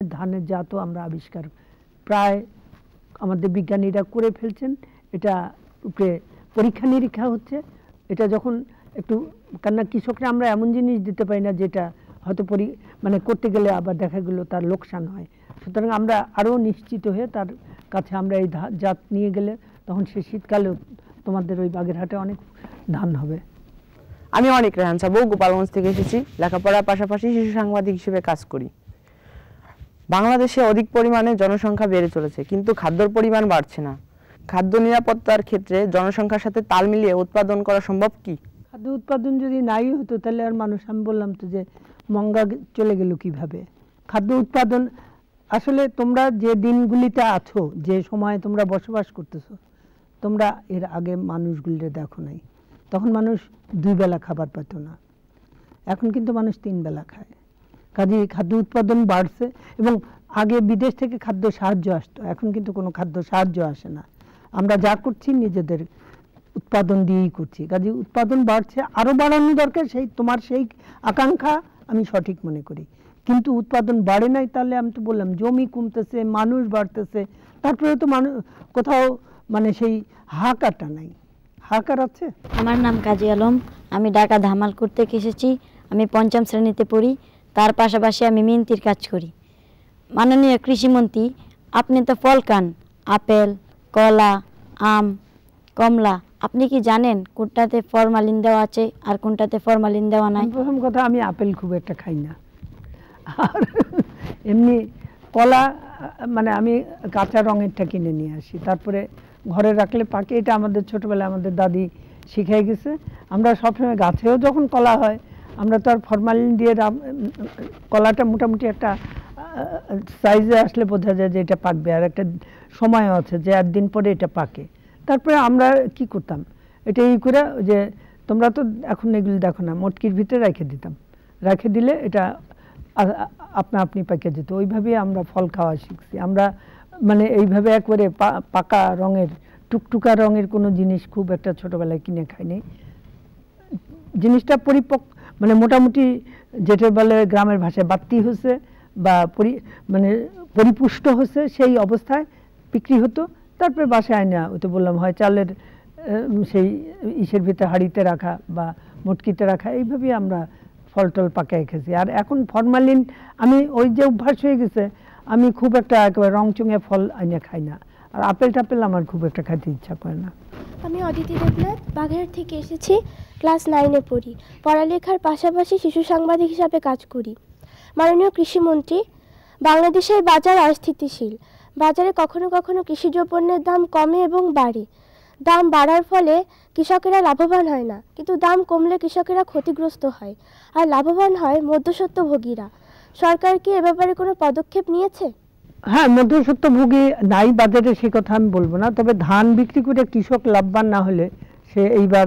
ধানের জাতও আমরা আবিষ্কার প্রায় আমাদের বিজ্ঞানীরা করে ফেলছেন। এটা উপরে পরীক্ষা নিরীক্ষা হচ্ছে। এটা যখন একটু কেননা কৃষকরা আমরা এমন জিনিস দিতে পারি না যেটা হয়তো মানে করতে গেলে আবার দেখা গেল তার লোকসান হয়। সুতরাং আমরা আরও নিশ্চিত হয়ে তার কাছে আমরা এই জাত নিয়ে গেলে তখন সে শীতকালেও তোমাদের ওই বাগেরহাটে অনেক ধান হবে। আমি অনেক রেহান সাবু গোপালগঞ্জ থেকে এসেছি। লেখাপড়ার পাশাপাশি শিশু সাংবাদিক হিসেবে কাজ করি। বাংলাদেশে অধিক পরিমাণে জনসংখ্যা বেড়ে চলেছে, কিন্তু খাদ্যর পরিমাণ বাড়ছে না। খাদ্য নিরাপত্তার ক্ষেত্রে জনসংখ্যার সাথে তাল মিলিয়ে উৎপাদন করা সম্ভব কি? খাদ্য উৎপাদন যদি নাই হতো তাহলে আর মানুষ, আমি বললাম তো যে মঙ্গা চলে গেল কিভাবে। খাদ্য উৎপাদন আসলে তোমরা যে দিনগুলিতে আছো, যে সময়ে তোমরা বসবাস করতেছো, তোমরা এর আগে মানুষগুলিরে দেখো নাই। তখন মানুষ 2 বেলা খাবার পেত না, এখন কিন্তু মানুষ 3 বেলা খায়। কাজেই খাদ্য উৎপাদন বাড়ছে এবং আগে বিদেশ থেকে খাদ্য সাহায্য আসতো, এখন কিন্তু কোনো খাদ্য সাহায্য আসে না। আমরা যা করছি নিজেদের উৎপাদন দিয়েই করছি। কাজে উৎপাদন বাড়ছে, আরও বাড়ানো দরকার, সেই তোমার সেই আকাঙ্ক্ষা আমি সঠিক মনে করি। কিন্তু উৎপাদন বাড়ে নাই, তাহলে আমি তো বললাম জমি কমতেছে, মানুষ বাড়তেছে, তারপরে তো মানুষ কোথাও মানে সেই হাহাকারটা নাই। হাহাকার আছে। আমার নাম কাজী আলম, আমি ঢাকা ধামালপুর থেকে এসেছি। আমি 5ম শ্রেণীতে পড়ি, তার পাশাপাশি আমি মিনতির কাজ করি। মাননীয় কৃষিমন্ত্রী, আপনি তো ফল খান, আপেল, কলা, আম, কমলা, আপনি কি জানেন কোনটাতে ফরমালিন দেওয়া আছে আর কোনটাতে ফরমালিন দেওয়া নাই? প্রথম কথা, আমি আপেল খুব একটা খাই না। আর এমনি কলা মানে আমি কাঁচা রঙেরটা কিনে নিয়ে আসি, তারপরে ঘরে রাখলে পাকে। এটা আমাদের ছোটবেলায় আমাদের দাদি শিখাই গেছে। আমরা সবসময় গাছেও যখন কলা হয়, আমরা তো আর ফরমালিন দিয়ে কলাটা মোটামুটি একটা সাইজে আসলে বোঝা যায় যে এটা পাকবে, আর একটা সময় আছে যে 1 দিন পরে এটা পাকে। তারপরে আমরা কি করতাম, এটা এই করে যে তোমরা তো এখন এগুলি দেখো না, মটকির ভিতরে রেখে দিতাম, রেখে দিলে এটা আপনা আপনি পাকে যেত। ওইভাবেই আমরা ফল খাওয়া শিখছি। আমরা মানে এইভাবে একবারে পাকা রঙের টুকটুকা রঙের কোনো জিনিস খুব একটা ছোটবেলায় কিনে খাইনি। জিনিসটা মানে মোটামুটি যেটা বলে গ্রামের ভাষায় বাত্তি হচ্ছে বা মানে পরিপুষ্ট হচ্ছে, সেই অবস্থায় বিক্রি হতো। তারপরে বাসায় আনা, ওই তো বললাম, হয় চালের সেই ইসের ভিতরে হাঁড়িতে রাখা বা মটকিতে রাখা, এইভাবেই আমরা ফল টল পাকায় খেয়েছি। আর এখন ফরমালিন আমি ওই যে অভ্যাস হয়ে গেছে, আমি খুব একটা একেবারে রংচঙে ফল আইনা খাই না। আর আপেল টাপেল আমার খুব একটা খাইতে ইচ্ছা করে না। আমি অদিতি দেবনাথ, বাগেরহাট থেকে এসেছি। ক্লাস 9-এ পড়ি। পড়ালেখার পাশাপাশি শিশু সাংবাদিক হিসাবে কাজ করি। মাননীয় কৃষিমন্ত্রী, বাংলাদেশের বাজার অস্থিতিশীল। বাজারে কখনো কখনো কৃষিজ পণ্যের দাম কমে এবং বাড়ে। দাম বাড়ার ফলে কৃষকেরা লাভবান হয় না, কিন্তু দাম কমলে কৃষকেরা ক্ষতিগ্রস্ত হয় আর লাভবান হয় মধ্যস্বত্বভোগীরা। সরকার কি এ ব্যাপারে কোনো পদক্ষেপ নিয়েছে? হ্যাঁ, মধ্যস্বত্বভোগী নাই বাজারে, সে কথা আমি বলবো না। তবে ধান বিক্রি করে কৃষক লাভবান না হলে সে, এইবার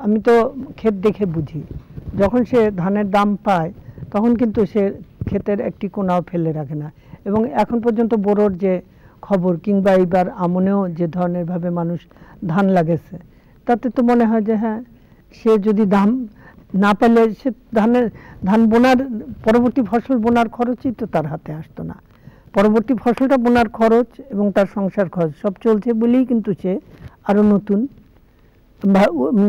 আমি তো ক্ষেত দেখে বুঝি, যখন সে ধানের দাম পায় তখন কিন্তু সে ক্ষেতের একটি কোনাও ফেলে রাখে না। এবং এখন পর্যন্ত বোরোর যে খবর, কিংবা এইবার আমনেও যে ধরনের ভাবে মানুষ ধান লাগেছে, তাতে তো মনে হয় যে হ্যাঁ, সে যদি দাম না পেলে সে ধান বোনার পরবর্তী ফসল বোনার খরচই তো তার হাতে আসতো না। পরবর্তী ফসলটা বোনার খরচ এবং তার সংসার খরচ সব চলছে বলেই কিন্তু সে আরও নতুন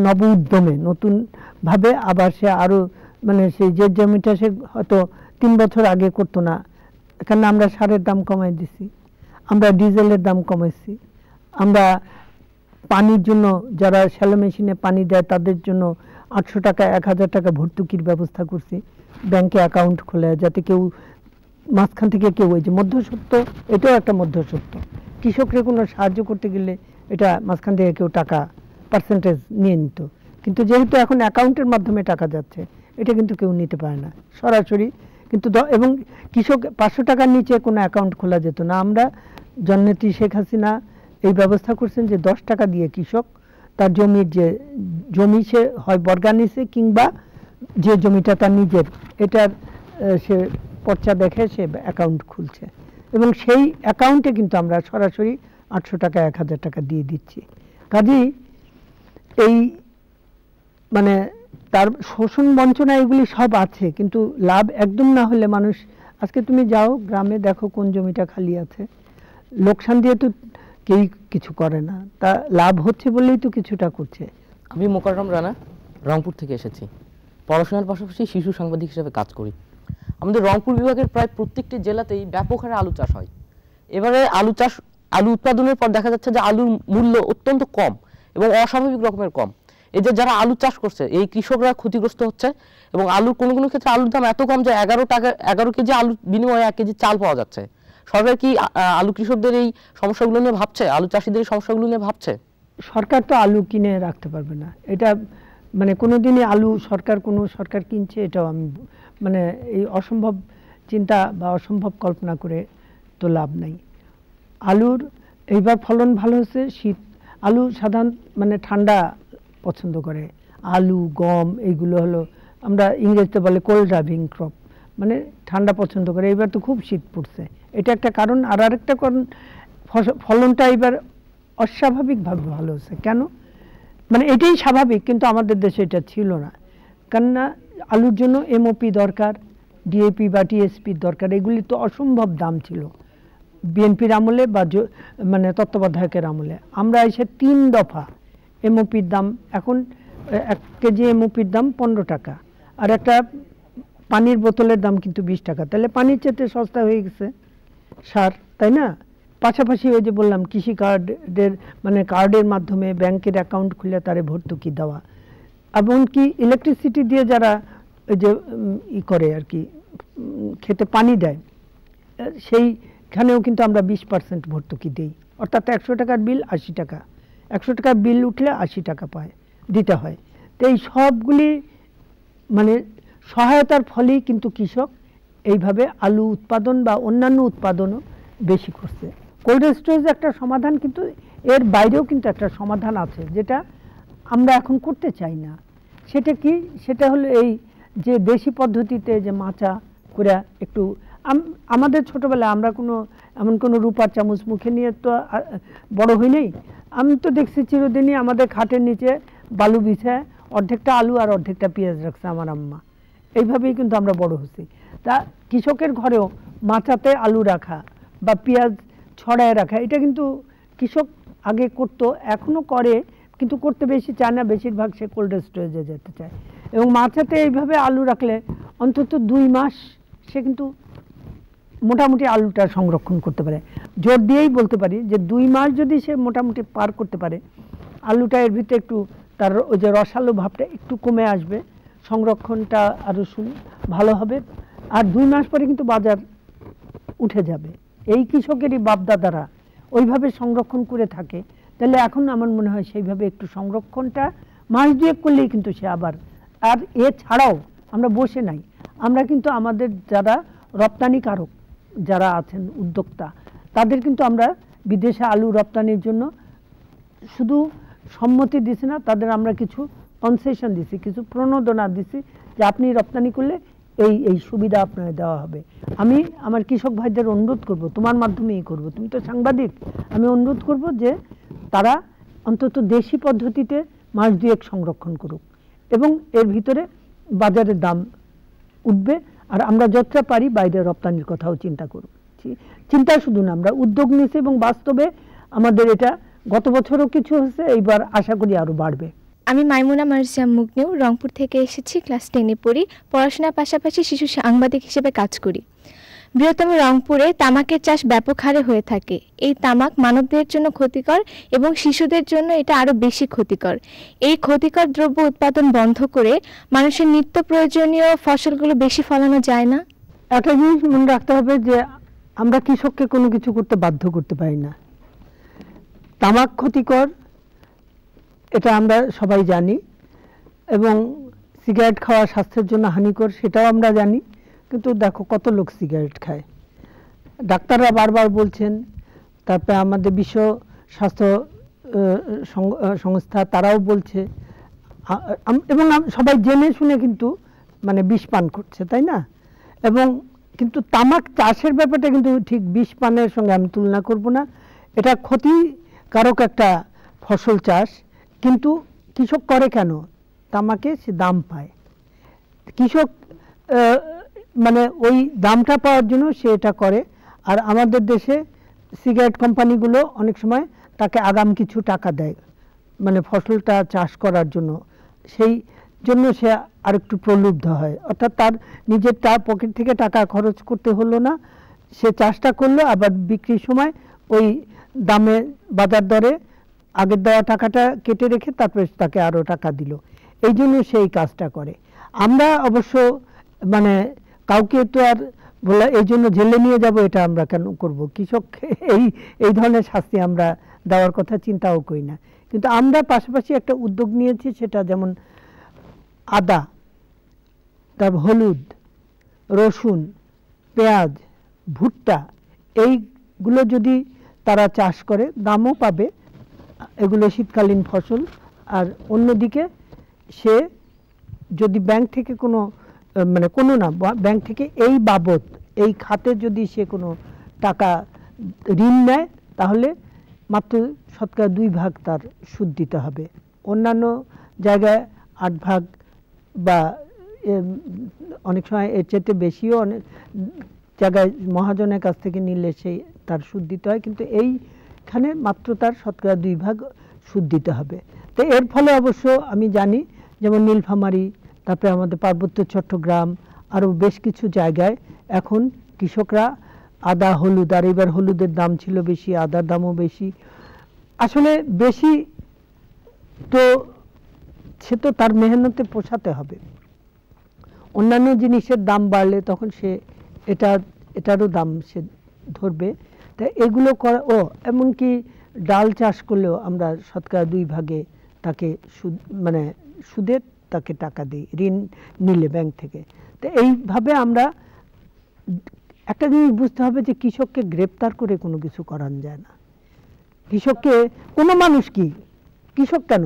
নব উদ্যমে নতুনভাবে আবার সে আরও মানে সেই যে জমিটা সে হয়তো 3 বছর আগে করতো না, এখানে আমরা সারের দাম কমাই দিছি, আমরা ডিজেলের দাম কমাইছি, আমরা পানির জন্য যারা শ্যালো মেশিনে পানি দেয় তাদের জন্য 800 টাকা 1000 টাকা ভর্তুকির ব্যবস্থা করছি, ব্যাংকে অ্যাকাউন্ট খোলে, যাতে কেউ মাঝখান থেকে কেউ, ওই যে মধ্যস্বত্ব, এটাও একটা মধ্যস্বত্ব। কৃষকরা কোনো সাহায্য করতে গেলে এটা মাঝখান থেকে কেউ টাকা পার্সেন্টেজ নিয়ে নিত, কিন্তু যেহেতু এখন অ্যাকাউন্টের মাধ্যমে টাকা যাচ্ছে, এটা কিন্তু কেউ নিতে পারে না সরাসরি। কিন্তু এবং কৃষক 500 টাকার নিচে কোনো অ্যাকাউন্ট খোলা যেত না। আমরা জননেত্রী শেখ হাসিনা এই ব্যবস্থা করছেন যে 10 টাকা দিয়ে কৃষক তার জমির যে জমি সে হয় বর্গা নিছে, কিংবা যে জমিটা তার নিজের, এটার সে পর্চা দেখে সে অ্যাকাউন্ট খুলছে, এবং সেই অ্যাকাউন্টে কিন্তু আমরা সরাসরি 800 টাকা 1000 টাকা দিয়ে দিচ্ছি। কাজেই এই মানে তার শোষণ বঞ্চনা এগুলি সব আছে, কিন্তু লাভ একদম না হলে মানুষ আজকে তুমি যাও গ্রামে, দেখো কোন জমিটা খালি আছে। লোকসান দিয়ে তো কেউ কিছু করে না, তা লাভ হচ্ছে বলেই তো কিছুটা করছে। আমি মোকাররম রানা, রংপুর থেকে এসেছি। পড়াশোনার পাশাপাশি শিশু সাংবাদিক হিসেবে কাজ করি। আমাদের রংপুর বিভাগের প্রায় প্রত্যেকটি জেলাতেই ব্যাপক হারে আলু চাষ হয়। এবারে আলু উৎপাদনের পর দেখা যাচ্ছে যে আলুর মূল্য অত্যন্ত কম এবং অস্বাভাবিক রকমের কম। এই যে যারা আলু চাষ করছে এই কৃষকরা ক্ষতিগ্রস্ত হচ্ছে এবং আলুর কোনো কোনো ক্ষেত্রে আলুর দাম এত কম যে 11 কেজি আলুর বিনিময়ে 1 কেজি চাল পাওয়া যাচ্ছে। সরকার কি আলু কৃষকদের এই সমস্যাগুলো নিয়ে ভাবছে, আলু চাষিদের এই সমস্যাগুলো নিয়ে ভাবছে? সরকার তো আলু কিনে রাখতে পারবে না, এটা মানে কোনোদিনই আলু সরকার কিনছে এটাও আমি মানে এই অসম্ভব চিন্তা বা অসম্ভব কল্পনা করে তো লাভ নাই। আলুর এইবার ফলন ভালো হচ্ছে। শীত আলু সাধারণ মানে ঠান্ডা পছন্দ করে। আলু, গম এইগুলো হলো আমরা ইংরেজিতে বলে কোল্ড ড্রাইভিং ক্রপ, মানে ঠান্ডা পছন্দ করে। এবার তো খুব শীত পড়ছে, এটা একটা কারণ। আর আরেকটা কারণ, ফলনটা এবার অস্বাভাবিকভাবে ভালো হচ্ছে। কেন? মানে এটাই স্বাভাবিক, কিন্তু আমাদের দেশে এটা ছিল না। কেননা আলুর জন্য এমওপি দরকার, ডিএপি বা টিএসপির দরকার, এগুলি তো অসম্ভব দাম ছিল বিএনপির আমলে বা মানে তত্ত্বাবধায়কের আমলে। আমরা এসে 3 দফা এমওপির দাম, এখন 1 কেজি এমওপির দাম 15 টাকা, আর একটা পানির বোতলের দাম কিন্তু 20 টাকা। তাহলে পানির চেয়ে সস্তা হয়ে গেছে সার, তাই না? পাশাপাশি ওই যে বললাম কৃষি কার্ডের মানে কার্ডের মাধ্যমে ব্যাংকের অ্যাকাউন্ট খুলে তারে ভর্তুকি দেওয়া, এমনকি ইলেকট্রিসিটি দিয়ে যারা ওই যে করে আর কি খেতে পানি দেয়, সেইখানেও কিন্তু আমরা 20% ভর্তুকি দিই। অর্থাৎ 100 টাকার বিল 80 টাকা, 100 টাকার বিল উঠলে 80 টাকা দিতে হয়। তো এই সবগুলি মানে সহায়তার ফলেই কিন্তু কৃষক এইভাবে আলু উৎপাদন বা অন্যান্য উৎপাদনও বেশি করছে। কোল্ড স্টোরেজ একটা সমাধান, কিন্তু এর বাইরেও কিন্তু একটা সমাধান আছে যেটা আমরা এখন করতে চাই না। সেটা কি? সেটা হলো এই যে দেশি পদ্ধতিতে যে মাচা করে একটু আমাদের ছোটবেলায় আমরা এমন কোনো রূপার চামচ মুখে নিয়ে তো বড় হই নাই। আমি তো দেখছি চিরদিনই আমাদের খাটের নিচে বালু বিছায় অর্ধেকটা আলু আর অর্ধেকটা পেঁয়াজ রাখছে আমার আম্মা। এইভাবেই কিন্তু আমরা বড় হচ্ছি। তা কৃষকের ঘরেও মাচাতে আলু রাখা বা পেঁয়াজ ছড়ায় রাখা, এটা কিন্তু কৃষক আগে করতো, এখনও করে, কিন্তু করতে বেশি চায় না। বেশিরভাগ সে কোল্ড স্টোরেজে যেতে চায়। এবং মাচাতে এইভাবে আলু রাখলে অন্তত 2 মাস সে কিন্তু মোটামুটি আলুটা সংরক্ষণ করতে পারে। জোর দিয়েই বলতে পারি যে 2 মাস যদি সে মোটামুটি পার করতে পারে, আলুটা এর ভিতরে একটু তার ওই যে রসালো ভাবটা একটু কমে আসবে, সংরক্ষণটা আরও ভালো হবে। আর 2 মাস পরে কিন্তু বাজার উঠে যাবে। এই কৃষকেরই বাপদাদারা ওইভাবে সংরক্ষণ করে থাকে। তাহলে এখন আমার মনে হয় সেইভাবে একটু সংরক্ষণটা মাস 2 করলেই কিন্তু সে আবার। আর এছাড়াও আমরা বসে নাই, আমরা কিন্তু আমাদের যারা রপ্তানিকারক যারা আছেন উদ্যোক্তা, তাদের কিন্তু আমরা বিদেশে আলু রপ্তানির জন্য শুধু সম্মতি দিছি না, তাদের আমরা কিছু কনসেশন দিছি, কিছু প্রণোদনা দিছি যে আপনি রপ্তানি করলে এই সুবিধা আপনার দেওয়া হবে। আমি আমার কৃষক ভাইদের অনুরোধ করব, তোমার মাধ্যমেই করব, তুমি তো সাংবাদিক, আমি অনুরোধ করব যে তারা অন্তত দেশি পদ্ধতিতে মাস 2 সংরক্ষণ করুক এবং এর ভিতরে বাজারের দাম উঠবে। আর আমরা যতটা পারি বাইরে রপ্তানির কথাও চিন্তা করব। চিন্তা শুধু না, আমরা উদ্যোগ নিয়েছি এবং বাস্তবে আমাদের এটা গত বছরও কিছু হচ্ছে, এইবার আশা করি আরও বাড়বে। আমি মাইমুনা মার্জিয়া মুগনিউ, রংপুর থেকে এসেছি, ক্লাস 10-এ পড়ি। পড়াশোনার পাশাপাশি শিশু সাংবাদিক হিসেবে কাজ করি। বৃহত্তম রংপুরে তামাকের চাষ ব্যাপক হারে হয়ে থাকে। এই তামাক মানবদেহের জন্য ক্ষতিকর এবং শিশুদের জন্য এটা আরও বেশি ক্ষতিকর। এই ক্ষতিকর দ্রব্য উৎপাদন বন্ধ করে মানুষের নিত্য প্রয়োজনীয় ফসলগুলো বেশি ফলানো যায় না? একটা জিনিস মনে রাখতে হবে যে আমরা কৃষককে কোনো কিছু করতে বাধ্য করতে পারি না। তামাক ক্ষতিকর, এটা আমরা সবাই জানি, এবং সিগারেট খাওয়া স্বাস্থ্যের জন্য হানিকর, সেটাও আমরা জানি। কিন্তু দেখো কত লোক সিগারেট খায়, ডাক্তাররা বারবার বলছেন, তারপরে আমাদের বিশ্ব স্বাস্থ্য সংস্থা তারাও বলছে, এবং সবাই জেনে শুনে কিন্তু মানে বিষ পান করছে, তাই না? এবং কিন্তু তামাক চাষের ব্যাপারটা কিন্তু ঠিক বিষ পানের সঙ্গে আমি তুলনা করব না। এটা ক্ষতিকারক একটা ফসল চাষ, কিন্তু কৃষক করে কেন? তামাকে সে দাম পায়। কৃষক মানে ওই দামটা পাওয়ার জন্য সে এটা করে। আর আমাদের দেশে সিগারেট কোম্পানিগুলো অনেক সময় তাকে আগাম কিছু টাকা দেয়, মানে ফসলটা চাষ করার জন্য, সেই জন্য সে আরেকটু প্রলুব্ধ হয়। অর্থাৎ তার নিজের পকেট থেকে টাকা খরচ করতে হলো না, সে চাষটা করলো, আবার বিক্রির সময় ওই দামে বাজার দরে আগের দেওয়া টাকাটা কেটে রেখে তারপরে তাকে আরও টাকা দিল, এই জন্য সেই কাজটা করে। আমরা অবশ্য মানে কাউকে তো আর বলে এই জন্য জেলে নিয়ে যাব এটা আমরা কেন করব, কৃষককে এই ধরনের শাস্তি আমরা দেওয়ার কথা চিন্তাও করি না। কিন্তু আমরা পাশাপাশি একটা উদ্যোগ নিয়েছি, সেটা যেমন আদা, তারপর হলুদ, রসুন, পেঁয়াজ, ভুট্টা, এইগুলো যদি তারা চাষ করে দামও পাবে, এগুলো শীতকালীন ফসল। আর অন্যদিকে সে যদি ব্যাংক থেকে কোনো মানে কোনো না ব্যাংক থেকে এই বাবদ এই খাতে যদি সে কোনো টাকা ঋণ নেয় তাহলে মাত্র 2% তার সুদ দিতে হবে। অন্যান্য জায়গায় 8 বা অনেক সময় এর চেয়ে বেশিও অনেক জায়গায় মহাজনের কাছ থেকে নিলে সেই তার সুদ দিতে হয়, কিন্তু এইখানে মাত্র তার 2% সুদ দিতে হবে। তো এর ফলে অবশ্য আমি জানি যেমন নীলফামারী, তারপরে আমাদের পার্বত্য চট্টগ্রাম, আরও বেশ কিছু জায়গায় এখন কৃষকরা আদা, হলুদ, আর এবার হলুদের দাম ছিল বেশি, আদার দামও বেশি। আসলে বেশি তো সে তো তার মেহনতে পোষাতে হবে, অন্যান্য জিনিসের দাম বাড়লে তখন সে এটারও দাম সে ধরবে। তা এগুলো করা, এমনকি ডাল চাষ করলেও আমরা 2% তাকে মানে সুদের তাকে টাকা দিই ঋণ নিলে ব্যাংক থেকে। তো এইভাবে আমরা একটা জিনিস বুঝতে হবে যে কৃষককে গ্রেপ্তার করে কোনো কিছু করান যায় না। কৃষককে কোনো মানুষ কি কৃষক কেন,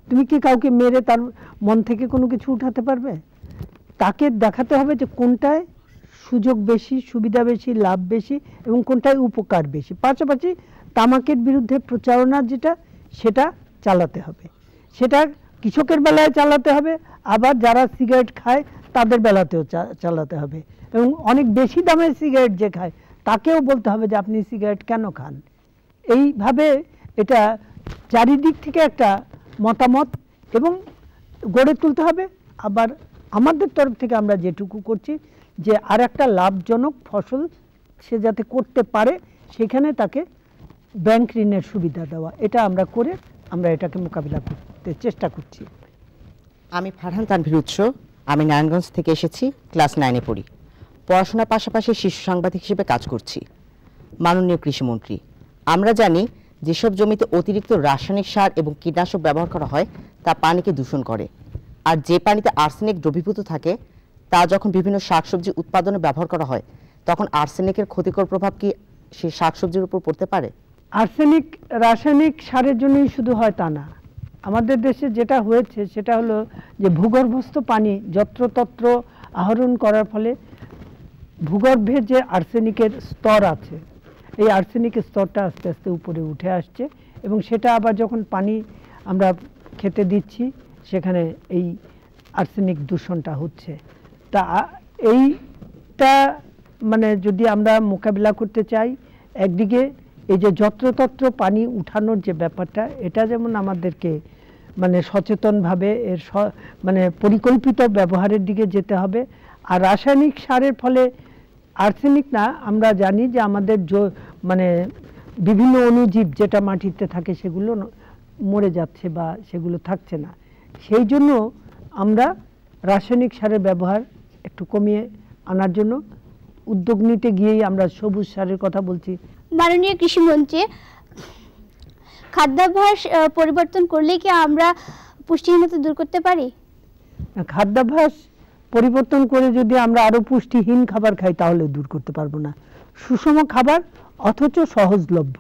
তুমি কি কাউকে মেরে তার মন থেকে কোনো কিছু উঠাতে পারবে? তাকে দেখাতে হবে যে কোনটায় সুযোগ বেশি, সুবিধা বেশি, লাভ বেশি এবং কোনটায় উপকার বেশি। পাশাপাশি তামাকের বিরুদ্ধে প্রচারণা যেটা সেটা চালাতে হবে, সেটা কৃষকের বেলায় চালাতে হবে, আবার যারা সিগারেট খায় তাদের বেলাতেও চালাতে হবে। এবং অনেক বেশি দামের সিগারেট যে খায় তাকেও বলতে হবে যে আপনি সিগারেট কেন খান। এইভাবে এটা চারিদিক থেকে একটা মতামত এবং গড়ে তুলতে হবে। আবার আমাদের তরফ থেকে আমরা যেটুকু করছি যে আর একটা লাভজনক ফসল সে যাতে করতে পারে সেখানে তাকে ব্যাংক ঋণের সুবিধা দেওয়া, এটা আমরা করে আমরা এটাকে মোকাবিলা করতে চেষ্টা করছি। আমি ফারহান তানভীর উৎস, আমি নারায়ণগঞ্জ থেকে এসেছি, ক্লাস 9-এ পড়ি। পড়াশোনার পাশাপাশি শিশু সাংবাদিক হিসেবে কাজ করছি। মাননীয় কৃষিমন্ত্রী, আমরা জানি যেসব জমিতে অতিরিক্ত রাসায়নিক সার এবং কীটনাশক ব্যবহার করা হয় তা পানিকে দূষণ করে, আর যে পানিতে আর্সেনিক দ্রবীভূত থাকে তা যখন বিভিন্ন শাকসবজি উৎপাদনে ব্যবহার করা হয় তখন আর্সেনিকের ক্ষতিকর প্রভাব কি সেই শাকসবজির উপর পড়তে পারে? আর্সেনিক রাসায়নিক সারের জন্যই শুধু হয় তা না, আমাদের দেশে যেটা হয়েছে সেটা হলো যে ভূগর্ভস্থ পানি যত্রতত্র আহরণ করার ফলে ভূগর্ভে যে আর্সেনিকের স্তর আছে এই আর্সেনিকের স্তরটা আস্তে আস্তে উপরে উঠে আসছে এবং সেটা আবার যখন পানি আমরা খেতে দিচ্ছি সেখানে এই আর্সেনিক দূষণটা হচ্ছে। তা এইটা মানে যদি আমরা মোকাবিলা করতে চাই, একদিকে এই যে যত্রতত্র পানি উঠানোর যে ব্যাপারটা এটা যেমন আমাদেরকে মানে সচেতনভাবে এর মানে পরিকল্পিত ব্যবহারের দিকে যেতে হবে। আর রাসায়নিক সারের ফলে আর্সেনিক না, আমরা জানি যে আমাদের মানে বিভিন্ন অণুজীব যেটা মাটিতে থাকে সেগুলো মরে যাচ্ছে বা সেগুলো থাকছে না, সেই জন্য আমরা রাসায়নিক সারের ব্যবহার একটু কমিয়ে আনার জন্য উদ্যোগ নিতে গিয়েই আমরা সবুজ সারের কথা বলছি। মাননীয় কৃষিমন্ত্রী, খাদ্যাভ্যাস পরিবর্তন করলে কি আমরা পুষ্টিহীনতা দূর করতে পারি? খাদ্যাভ্যাস পরিবর্তন করে যদি আমরা আরো পুষ্টিহীন খাবার খাই তাহলে দূর করতে পারবো না। সুষম খাবার অথচ সহজলভ্য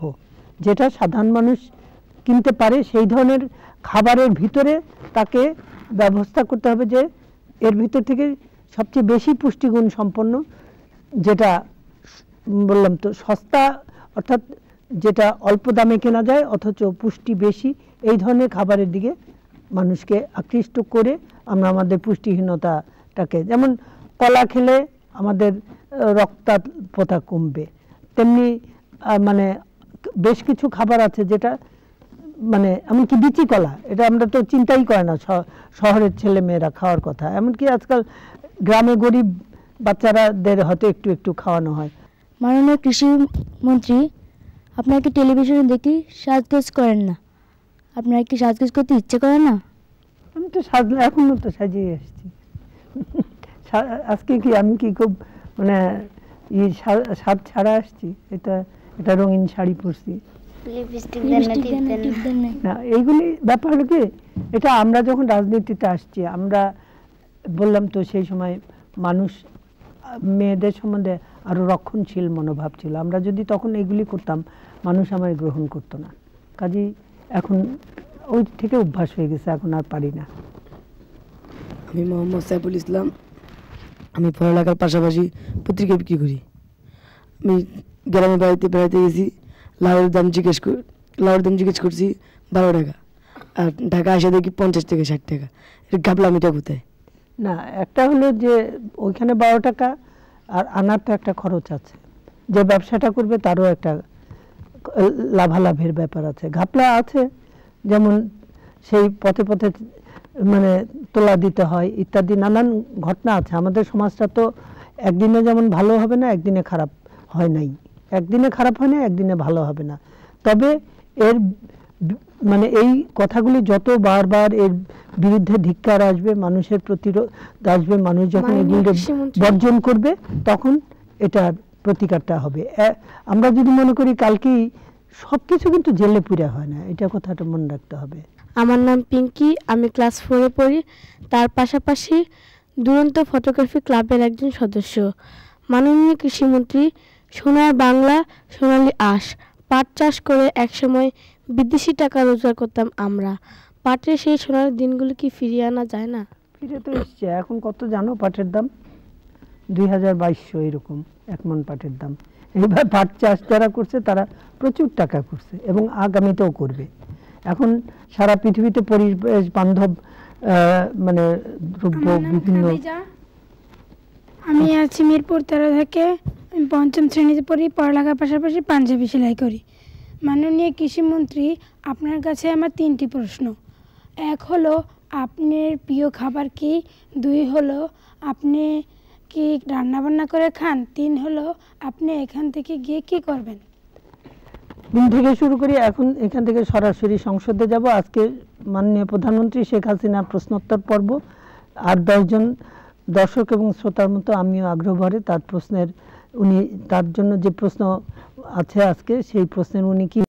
যেটা সাধারণ মানুষ কিনতে পারে সেই ধরনের খাবারের ভিতরে তাকে ব্যবস্থা করতে হবে যে এর ভিতর থেকে সবচেয়ে বেশি পুষ্টিগুণ সম্পন্ন, যেটা বললাম তো সস্তা, অর্থাৎ যেটা অল্প দামে কেনা যায় অথচ পুষ্টি বেশি, এই ধরনের খাবারের দিকে মানুষকে আকৃষ্ট করে আমরা আমাদের পুষ্টিহীনতাটাকে, যেমন কলা খেলে আমাদের রক্তাল্পতা কমবে। তেমনি মানে বেশ কিছু খাবার আছে যেটা মানে এমনকি বিচি কলা, এটা আমরা তো চিন্তাই করে না শহরের ছেলে মেয়েরা খাওয়ার কথা, এমনকি আজকাল গ্রামে গরিব বাচ্চারাদের হয়তো একটু একটু খাওয়ানো হয়। মাননীয় কৃষি মন্ত্রী, আপনাকে টেলিভিশনে দেখি সাজগোজ করেন না, আপনার কি সাজগোজ করতে ইচ্ছে করে না? আমি তো এখনো তো সাজিয়ে আসছি। আজকে কি আমি কি খুব মানে সাজ ছাড়া আসছি? এটা রঙিন শাড়ি পরছি না, এইগুলি ব্যাপার হলো কি, এটা আমরা যখন রাজনীতিতে আসছি, আমরা বললাম তো সেই সময় মানুষ মেয়েদের সম্বন্ধে আরো রক্ষণশীল মনোভাব ছিল। আমরা যদি তখন এগুলি করতাম, মানুষ আমায় গ্রহণ করতো না। কাজেই এখন ওই থেকে অভ্যাস হয়ে গেছে, এখন আর পারি না। আমি মোহাম্মদ সাইফুল ইসলাম, আমি পড়ালেখার পাশাপাশি পত্রিকা বিক্রি করি। আমি গ্রামে বাড়িতে বেড়াতে গেছি, লাউয়ের দাম জিজ্ঞেস করছি 12 টাকা, আর ঢাকা এসে দেখি 50 থেকে 60 টাকা। এর গাবলামিটা কোথায়? না, একটা হলো যে ওইখানে 12 টাকা, আর আনার তো একটা খরচ আছে, যে ব্যবসাটা করবে তারও একটা লাভালাভের ব্যাপার আছে, ঘাপলা আছে। যেমন সেই পথে পথে মানে তোলা দিতে হয় ইত্যাদি নানান ঘটনা আছে। আমাদের সমাজটা তো একদিনে যেমন ভালো হবে না, একদিনে খারাপ হয় নাই, একদিনে খারাপ হয় না, একদিনে ভালো হবে না। তবে এর মানে এই কথাগুলি যত বারবার এর বিরুদ্ধে ধিক্কার আসবে, মানুষের প্রতিরোধ আসবে, মানুষ যখন এগুলি বর্জন করবে তখন এটার প্রতিকারটা হবে। আমরা যদি মনে করি কালকেই সবকিছু, কিন্তু জেলে পুরে হয় না, এটা কথাটা মনে রাখতে হবে। আমার নাম পিঙ্কি, আমি ক্লাস 4-এ পড়ি। তার পাশাপাশি দুরন্ত ফটোগ্রাফি ক্লাবের একজন সদস্য। মাননীয় কৃষিমন্ত্রী, সোনার বাংলা, সোনালী আঁশ, পাট চাষ করে একসময় বিদেশি টাকা রোজগার করতাম আমরা। পাটের সেই সোনার দিনগুলো কি ফিরিয়ে আনা যায় না? ফিরে তো এসছে। এখন কত জানো পাটের দাম? 2200 এরকম 1 মণ পাটের দাম। এইবার পাট চাষ যারা করছে তারা প্রচুর টাকা করছে এবং আগামীতেও করবে। এখন সারা পৃথিবীতে পরিবেশ বান্ধব মানে দ্রব্য বিভিন্ন। আমি আছি মিরপুর 13 থেকে, আমি 5ম শ্রেণীতে পড়ি, পড়ালেখার পাশাপাশি পাঞ্জাবি সেলাই করি। মাননীয় কৃষিমন্ত্রী, আপনার কাছে আমার 3টি প্রশ্ন। 1 হলো আপনার প্রিয় খাবার কি, 2 হলো আপনি কি রান্নাবান্না করে খান, 3 হলো আপনি এখান থেকে গিয়ে কি করবেন? দিন থেকে শুরু করি, এখন এখান থেকে সরাসরি সংসদে যাব। আজকে মাননীয় প্রধানমন্ত্রী শেখ হাসিনার প্রশ্নোত্তর পর্ব, আর 10 জন দর্শক এবং শ্রোতার মতো আমিও আগ্রহ ভরে তার প্রশ্নের, উনি তার জন্য যে প্রশ্ন আছে আজকে সেই প্রশ্নের উনি কি